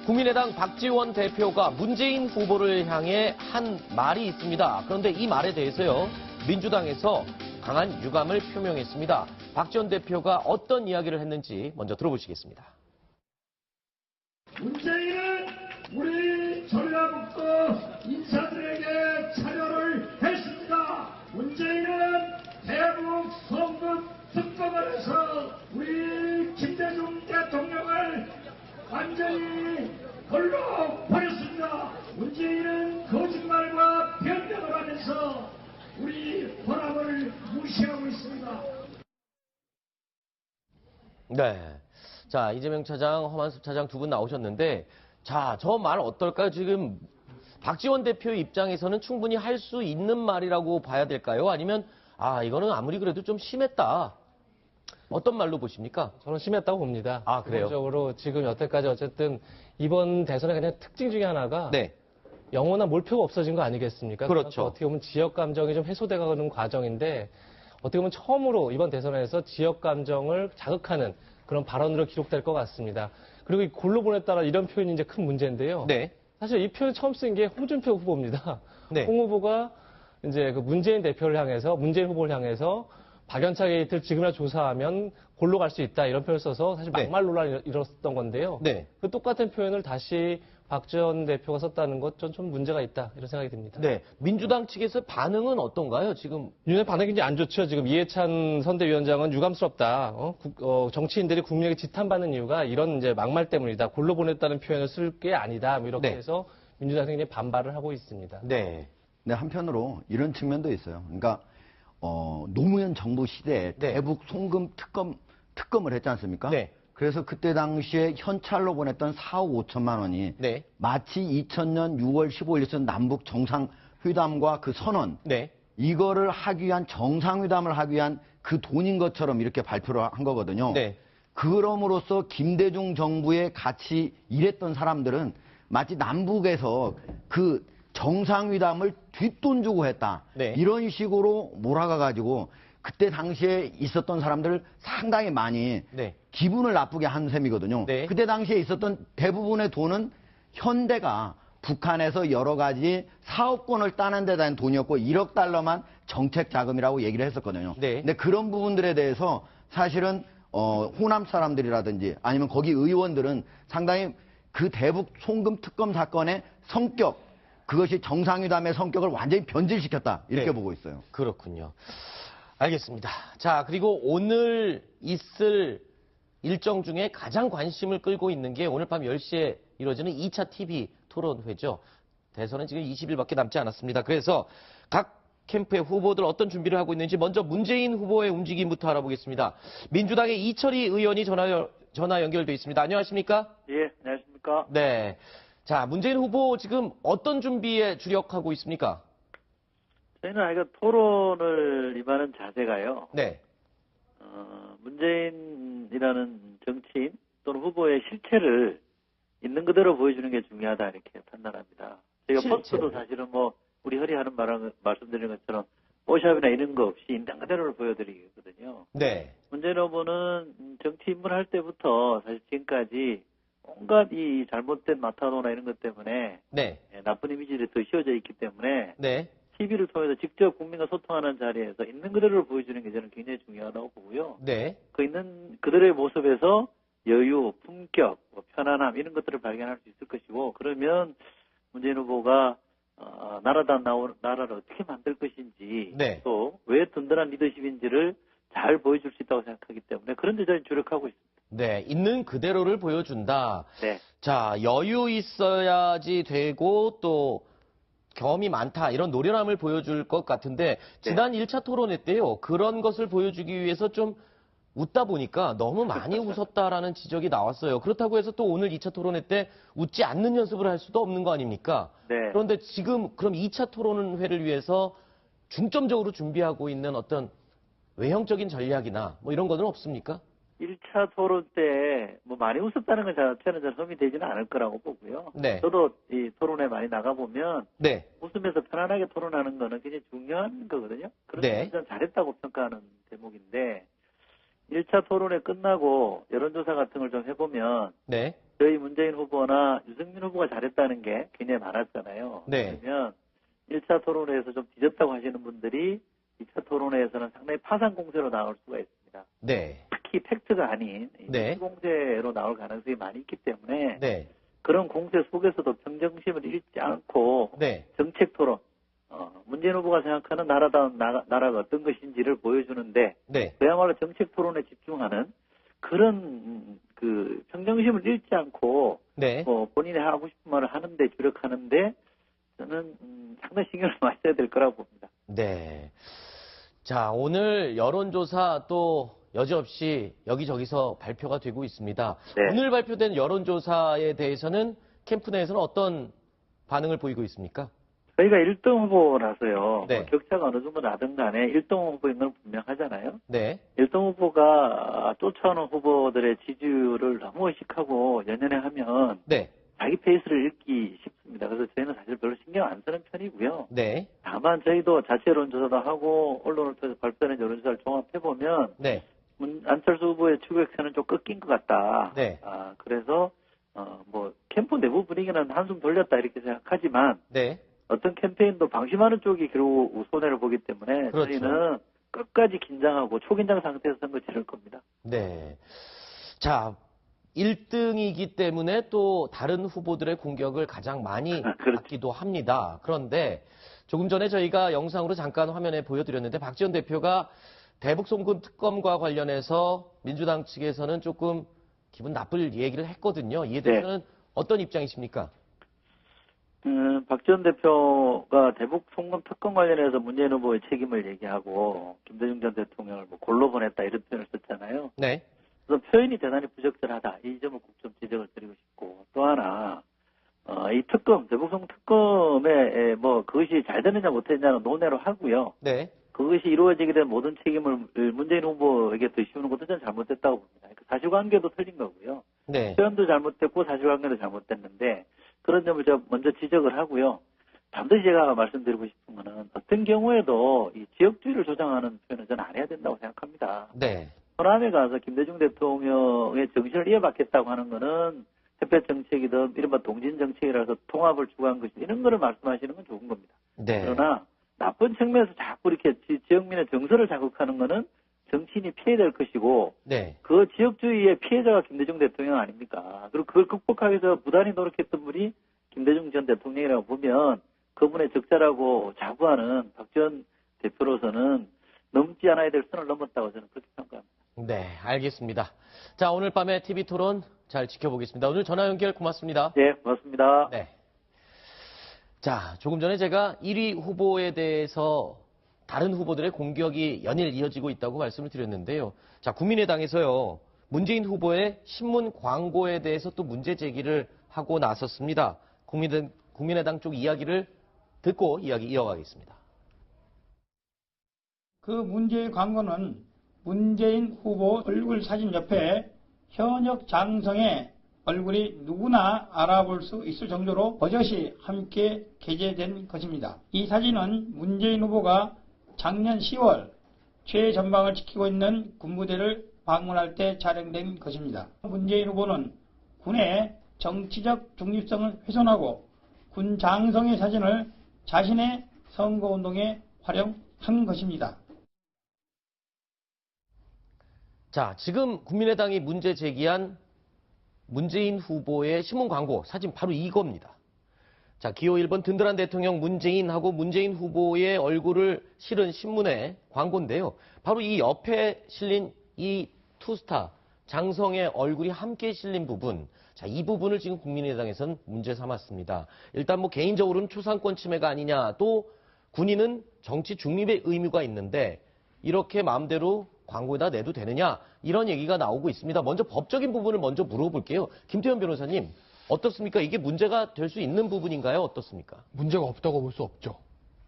국민의당 박지원 대표가 문재인 후보를 향해 한 말이 있습니다. 그런데 이 말에 대해서요, 민주당에서 강한 유감을 표명했습니다. 박지원 대표가 어떤 이야기를 했는지 먼저 들어보시겠습니다. 문재인은 우리 전라북도 인사들에게 차별을 했습니다. 문재인은 대북 송금 특검을 해서 우리 김대중 대통령을 완전히 걸러 버렸습니다. 문재인은 거짓말과 변명을 하면서 우리 호남을 무시하고 있습니다. 네. 자, 이재명 차장, 허만숙 차장 두 분 나오셨는데, 자, 저 말 어떨까요? 지금 박지원 대표의 입장에서는 충분히 할 수 있는 말이라고 봐야 될까요? 아니면, 이거는 아무리 그래도 좀 심했다. 어떤 말로 보십니까? 저는 심했다고 봅니다. 아, 그래요? 기본적으로 지금 여태까지 어쨌든 이번 대선의 그냥 특징 중에 하나가 네. 영원한 몰표가 없어진 거 아니겠습니까? 그렇죠. 어떻게 보면 지역 감정이 좀 해소돼가는 과정인데 어떻게 보면 처음으로 이번 대선에서 지역 감정을 자극하는 그런 발언으로 기록될 것 같습니다. 그리고 이 골로 보냈다라 이런 표현이 이제 큰 문제인데요. 네. 사실 이 표현 처음 쓴 게 홍준표 후보입니다. 네. 홍 후보가 이제 그 문재인 대표를 향해서 문재인 후보를 향해서 박연차 게이트를 지금이라 조사하면 골로 갈 수 있다 이런 표현을 써서 사실 네. 막말 논란이 일었던 건데요. 네. 그 똑같은 표현을 다시 박지원 대표가 썼다는 것 좀 문제가 있다 이런 생각이 듭니다. 네. 민주당 측에서 반응은 어떤가요? 지금. 윤의 반응이 굉장히 안 좋죠. 지금 이해찬 선대위원장은 유감스럽다. 정치인들이 국민에게 지탄받는 이유가 이런 이제 막말 때문이다. 골로 보냈다는 표현을 쓸 게 아니다. 뭐 이렇게 네. 해서 민주당이 굉장히 반발을 하고 있습니다. 네. 근데 한편으로 이런 측면도 있어요. 그러니까 노무현 정부 시대에 네. 대북 송금 특검을 했지 않습니까? 네. 그래서 그때 당시에 현찰로 보냈던 4억 5천만 원이 네. 마치 2000년 6월 15일 있었던 남북 정상회담과 그 선언 네. 이거를 하기 위한 정상회담을 하기 위한 그 돈인 것처럼 이렇게 발표를 한 거거든요. 네. 그럼으로써 김대중 정부에 같이 일했던 사람들은 마치 남북에서 그 정상회담을 뒷돈 주고 했다. 네. 이런 식으로 몰아가가지고 그때 당시에 있었던 사람들을 상당히 많이 네. 기분을 나쁘게 한 셈이거든요. 네. 그때 당시에 있었던 대부분의 돈은 현대가 북한에서 여러 가지 사업권을 따는 데 대한 돈이었고 1억 달러만 정책 자금이라고 얘기를 했었거든요. 네. 근데 그런 부분들에 대해서 사실은 호남 사람들이라든지 아니면 거기 의원들은 상당히 그 대북 송금 특검 사건의 성격 그것이 정상회담의 성격을 완전히 변질시켰다 이렇게 네. 보고 있어요. 그렇군요. 알겠습니다. 자, 그리고 오늘 있을 일정 중에 가장 관심을 끌고 있는 게 오늘 밤 10시에 이루어지는 2차 TV 토론회죠. 대선은 지금 20일밖에 남지 않았습니다. 그래서 각 캠프의 후보들 어떤 준비를 하고 있는지 먼저 문재인 후보의 움직임부터 알아보겠습니다. 민주당의 이철희 의원이 전화 연결돼 있습니다. 안녕하십니까? 예, 안녕하십니까? 네. 자, 문재인 후보 지금 어떤 준비에 주력하고 있습니까? 저희는 하여간 토론을 임하는 자세가요. 네. 문재인이라는 정치인 또는 후보의 실체를 있는 그대로 보여주는 게 중요하다 이렇게 판단합니다. 저희가 실체를. 포스터도 사실은 우리 허리하는 말씀드린 것처럼 뽀샵이나 이런 거 없이 있는 그대로를 보여드리거든요. 네. 문재인 후보는 정치 입문할 때부터 사실 지금까지 온갖 이 잘못된 마타도나 이런 것 때문에 네. 나쁜 이미지를 더 씌워져 있기 때문에 네. TV를 통해서 직접 국민과 소통하는 자리에서 있는 그대로를 보여주는 게 저는 굉장히 중요하다고 보고요. 네. 그 있는 그들의 모습에서 여유, 품격, 편안함 이런 것들을 발견할 수 있을 것이고 그러면 문재인 후보가 나라를 어떻게 만들 것인지 네. 또 왜 든든한 리더십인지를 잘 보여줄 수 있다고 생각하기 때문에 그런 데 저는 주력하고 있습니다. 네, 있는 그대로를 보여준다. 네. 자, 여유 있어야지 되고 또 경험이 많다 이런 노련함을 보여줄 것 같은데 지난 1차 토론회 때요. 그런 것을 보여주기 위해서 좀 웃다 보니까 너무 많이 웃었다라는 지적이 나왔어요. 그렇다고 해서 또 오늘 2차 토론회 때 웃지 않는 연습을 할 수도 없는 거 아닙니까? 네. 그런데 지금 그럼 2차 토론회를 위해서 중점적으로 준비하고 있는 어떤 외형적인 전략이나 뭐 이런 거는 없습니까? 1차 토론 때 많이 웃었다는 것 자체는 저는 흠이 되지는 않을 거라고 보고요. 네. 저도 이 토론회 많이 나가보면 네. 웃으면서 편안하게 토론하는 거는 굉장히 중요한 거거든요. 그런 네. 건 잘했다고 평가하는 대목인데 1차 토론회 끝나고 여론조사 같은 걸 좀 해보면 네. 저희 문재인 후보나 유승민 후보가 잘했다는 게 굉장히 많았잖아요. 네. 그러면 1차 토론회에서 좀 뒤졌다고 하시는 분들이 2차 토론회에서는 상당히 파상 공세로 나올 수가 있습니다. 네. 특히 팩트가 아닌 네. 공세로 나올 가능성이 많이 있기 때문에 네. 그런 공세 속에서도 평정심을 잃지 않고 네. 정책 토론, 문재인 후보가 생각하는 나라다운 나라가 어떤 것인지를 보여주는데 네. 그야말로 정책 토론에 집중하는 그런 그 평정심을 잃지 않고 네. 본인이 하고 싶은 말을 하는데 주력하는데 저는 상당히 신경을 많이 써야 될 거라고 봅니다. 네. 자, 오늘 여론조사 또 여지없이 여기저기서 발표가 되고 있습니다. 네. 오늘 발표된 여론조사에 대해서는 캠프 내에서는 어떤 반응을 보이고 있습니까? 저희가 1등 후보라서요. 네. 격차가 어느 정도 나든 간에 1등 후보인 건 분명하잖아요. 네. 1등 후보가 쫓아오는 후보들의 지지율을 너무 의식하고 연연해 하면 네. 자기 페이스를 읽기 쉽습니다. 그래서 저희는 사실 별로 신경 안 쓰는 편이고요. 네. 다만 저희도 자체 여론조사도 하고 언론을 통해서 발표하는 여론조사를 종합해보면 네. 안철수 후보의 추격세는 좀 꺾인 것 같다. 네. 그래서 캠프 내부 분위기는 한숨 돌렸다 이렇게 생각하지만 네. 어떤 캠페인도 방심하는 쪽이 결국 손해를 보기 때문에 그렇죠. 저희는 끝까지 긴장하고 초긴장 상태에서 선거 치를 겁니다. 네. 자, 1등이기 때문에 또 다른 후보들의 공격을 가장 많이 그렇죠. 받기도 합니다. 그런데 조금 전에 저희가 영상으로 잠깐 화면에 보여드렸는데 박지원 대표가 대북 송금 특검과 관련해서 민주당 측에서는 조금 기분 나쁠 얘기를 했거든요. 이에 대해서는 어떤 입장이십니까? 박지원 대표가 대북 송금 특검 관련해서 문재인 후보의 책임을 얘기하고 김대중 전 대통령을 골로 보냈다 이런 표현을 썼잖아요. 네. 그래서 표현이 대단히 부적절하다. 이 점을 꼭 좀 지적을 드리고 싶고 또 하나 이 특검 대북 송금 특검에 그것이 잘 되느냐 못했느냐는 논외로 하고요. 네. 그것이 이루어지게 된 모든 책임을 문재인 후보에게 더 씌우는 것도 저는 잘못됐다고 봅니다. 사실관계도 틀린 거고요. 네. 표현도 잘못됐고 사실관계도 잘못됐는데 그런 점을 제가 먼저 지적을 하고요. 반드시 제가 말씀드리고 싶은 거는 어떤 경우에도 이 지역주의를 조장하는 표현은 저는 안 해야 된다고 생각합니다. 네. 호남에 가서 김대중 대통령의 정신을 이어받겠다고 하는 거는 햇볕 정책이든 이른바 동진 정책이라서 통합을 추구한 것이 이런 거를 말씀하시는 건 좋은 겁니다. 네. 그러나 나쁜 측면에서 자꾸 이렇게 지역민의 정서를 자극하는 거는 정치인이 피해야 될 것이고 네. 그 지역주의의 피해자가 김대중 대통령 아닙니까? 그리고 그걸 극복하기 위해서 부단히 노력했던 분이 김대중 전 대통령이라고 보면 그분의 적절하고 자부하는 박지원 대표로서는 넘지 않아야 될 선을 넘었다고 저는 그렇게 평가합니다. 네, 알겠습니다. 자, 오늘 밤에 TV 토론 잘 지켜보겠습니다. 오늘 전화 연결 고맙습니다. 네, 고맙습니다. 네. 자, 조금 전에 제가 1위 후보에 대해서 다른 후보들의 공격이 연일 이어지고 있다고 말씀을 드렸는데요. 자, 국민의당에서요, 문재인 후보의 신문 광고에 대해서 또 문제 제기를 하고 나섰습니다. 국민의당 쪽 이야기를 듣고 이야기 이어가겠습니다. 그 문제의 광고는 문재인 후보 얼굴 사진 옆에 현역 장성의 얼굴이 누구나 알아볼 수 있을 정도로 버젓이 함께 게재된 것입니다. 이 사진은 문재인 후보가 작년 10월 최전방을 지키고 있는 군부대를 방문할 때 촬영된 것입니다. 문재인 후보는 군의 정치적 중립성을 훼손하고 군 장성의 사진을 자신의 선거운동에 활용한 것입니다. 자, 지금 국민의당이 문제 제기한 문재인 후보의 신문 광고 사진 바로 이겁니다. 자, 기호 1번 든든한 대통령 문재인하고 문재인 후보의 얼굴을 실은 신문의 광고인데요. 바로 이 옆에 실린 이 투스타 장성의 얼굴이 함께 실린 부분, 자, 이 부분을 지금 국민의당에서는 문제 삼았습니다. 일단 개인적으로는 초상권 침해가 아니냐, 또 군인은 정치 중립의 의무가 있는데 이렇게 마음대로 광고에다 내도 되느냐, 이런 얘기가 나오고 있습니다. 먼저 법적인 부분을 먼저 물어볼게요. 김태현 변호사님, 어떻습니까? 이게 문제가 될 수 있는 부분인가요? 어떻습니까? 문제가 없다고 볼 수 없죠.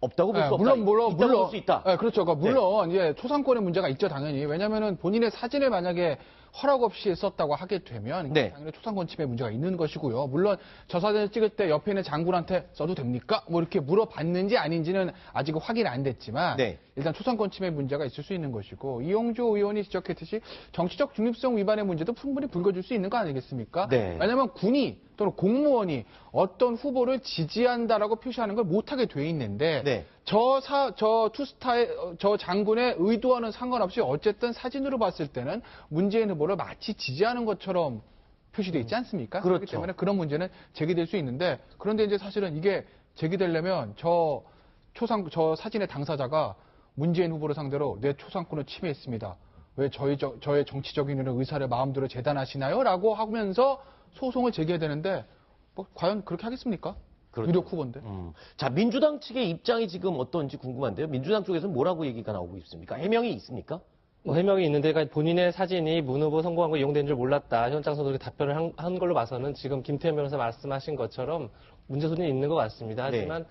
없다고 볼 수 없다. 있다고 볼 수 있다. 네, 그렇죠. 그러니까 물론 이제 초상권의 문제가 있죠, 당연히. 왜냐면은 본인의 사진을 만약에 허락 없이 썼다고 하게 되면 네. 당연히 초상권 침해 문제가 있는 것이고요. 물론 저 사진을 찍을 때 옆에 있는 장군한테 써도 됩니까? 뭐 이렇게 물어봤는지 아닌지는 아직 확인 안 됐지만 네. 일단 초상권 침해 문제가 있을 수 있는 것이고 이용주 의원이 지적했듯이 정치적 중립성 위반의 문제도 충분히 불거질 수 있는 거 아니겠습니까? 네. 왜냐하면 군이 또는 공무원이 어떤 후보를 지지한다라고 표시하는 걸 못하게 돼 있는데 네. 저 투스타의 저 장군의 의도와는 상관없이 어쨌든 사진으로 봤을 때는 문재인 후보를 마치 지지하는 것처럼 표시되어 있지 않습니까? 그렇죠. 그렇기 때문에 그런 문제는 제기될 수 있는데 그런데 이제 사실은 이게 제기되려면 저 사진의 당사자가 문재인 후보를 상대로 내 초상권을 침해했습니다. 왜 저의 정치적인 의사를 마음대로 재단하시나요? 라고 하면서 소송을 제기해야 되는데 뭐 과연 그렇게 하겠습니까? 그렇죠. 유력 후보인데. 자, 민주당 측의 입장이 지금 어떤지 궁금한데요. 민주당 쪽에서는 뭐라고 얘기가 나오고 있습니까? 해명이 있습니까? 뭐 해명이 있는데 그러니까 본인의 사진이 문 후보 선거광고 이용된 줄 몰랐다. 현장 선수들이 답변을 한 걸로 봐서는 지금 김태현 변호사 말씀하신 것처럼 문제소지는 있는 것 같습니다. 하지만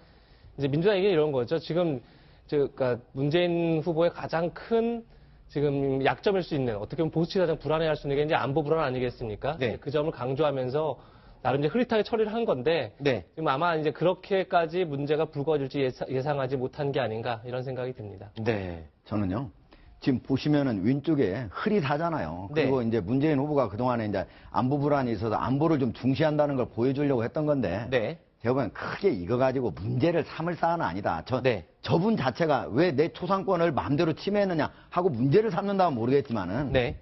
이제 민주당 얘기는 이런 거죠. 지금 그러니까 문재인 후보의 가장 큰 지금 약점일 수 있는 어떻게 보면 보수층이 가장 불안해할 수 있는 게 이제 안보 불안 아니겠습니까? 네. 그 점을 강조하면서 나름 이제 흐릿하게 처리를 한 건데 네. 지금 아마 이제 그렇게까지 문제가 불거질지 예상하지 못한 게 아닌가 이런 생각이 듭니다. 네. 저는요. 지금 보시면은 왼쪽에 흐릿하잖아요. 그리고 네. 이제 문재인 후보가 그동안에 이제 안보 불안이 있어서 안보를 좀 중시한다는 걸 보여주려고 했던 건데. 네. 제가 보면 크게 이거 가지고 문제를 삼을 사안은 아니다. 네. 저분 자체가 왜 내 초상권을 마음대로 침해했느냐 하고 문제를 삼는다면 모르겠지만은. 네.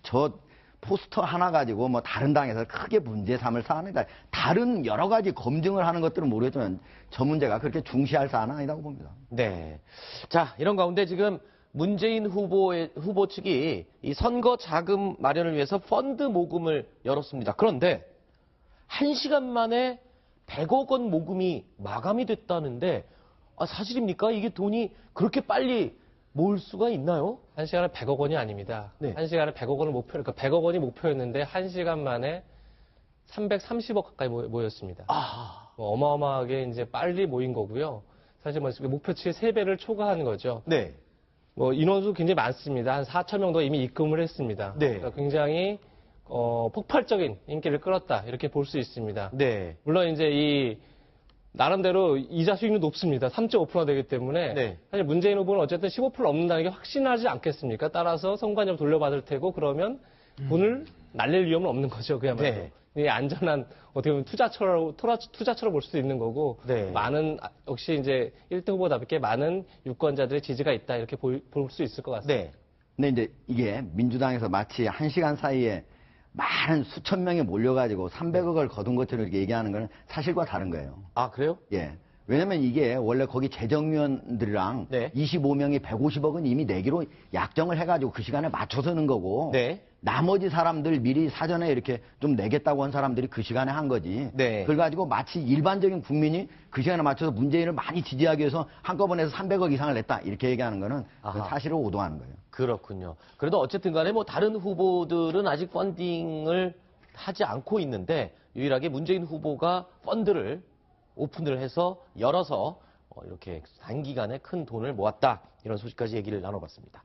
저 포스터 하나 가지고 뭐 다른 당에서 크게 문제 삼을 사안이다. 다른 여러 가지 검증을 하는 것들은 모르겠지만 저 문제가 그렇게 중시할 사안은 아니라고 봅니다. 네. 자, 이런 가운데 지금 문재인 후보 측이 이 선거 자금 마련을 위해서 펀드 모금을 열었습니다. 그런데 1시간 만에 100억 원 모금이 마감이 됐다는데 사실입니까? 이게 돈이 그렇게 빨리 모을 수가 있나요? 1시간에 100억 원이 아닙니다. 네. 1시간에 100억 원을 그러니까 100억 원이 목표였는데 1시간 만에 330억 가까이 모였습니다. 뭐 어마어마하게 이제 빨리 모인 거고요. 사실 뭐 목표치의 3배를 초과하는 거죠. 네. 뭐 인원수 굉장히 많습니다. 한 4천 명도 이미 입금을 했습니다. 네. 그러니까 굉장히 폭발적인 인기를 끌었다 이렇게 볼 수 있습니다. 네. 물론 이제 나름대로 이자 수익률 높습니다. 3.5%가 되기 때문에 네. 사실 문재인 후보는 어쨌든 15% 넘는다는 게 확신하지 않겠습니까? 따라서 선관위로 돌려받을 테고 그러면 돈을 날릴 위험은 없는 거죠. 그야말로. 네. 이 안전한 어떻게 보면 투자처럼 볼 수도 있는 거고 네. 역시 이제 1등 후보답게 많은 유권자들의 지지가 있다 이렇게 볼 수 있을 것 같습니다. 네. 근데 이제 이게 민주당에서 마치 1시간 사이에 많은 수천 명이 몰려가지고 300억을 거둔 것처럼 이렇게 얘기하는 건 사실과 다른 거예요. 아, 그래요? 예. 왜냐면 이게 원래 거기 재정위원들이랑 네. 25명이 150억은 이미 내기로 약정을 해가지고 그 시간에 맞춰서 는 거고. 네. 나머지 사람들 미리 사전에 이렇게 좀 내겠다고 한 사람들이 그 시간에 한 거지. 네. 그걸 가지고 마치 일반적인 국민이 그 시간에 맞춰서 문재인을 많이 지지하기 위해서 한꺼번에 해서 300억 이상을 냈다. 이렇게 얘기하는 거는 아하. 사실을 오도하는 거예요. 그렇군요. 그래도 어쨌든 간에 뭐 다른 후보들은 아직 펀딩을 하지 않고 있는데 유일하게 문재인 후보가 펀드를 오픈을 해서 열어서 이렇게 단기간에 큰 돈을 모았다. 이런 소식까지 얘기를 나눠봤습니다.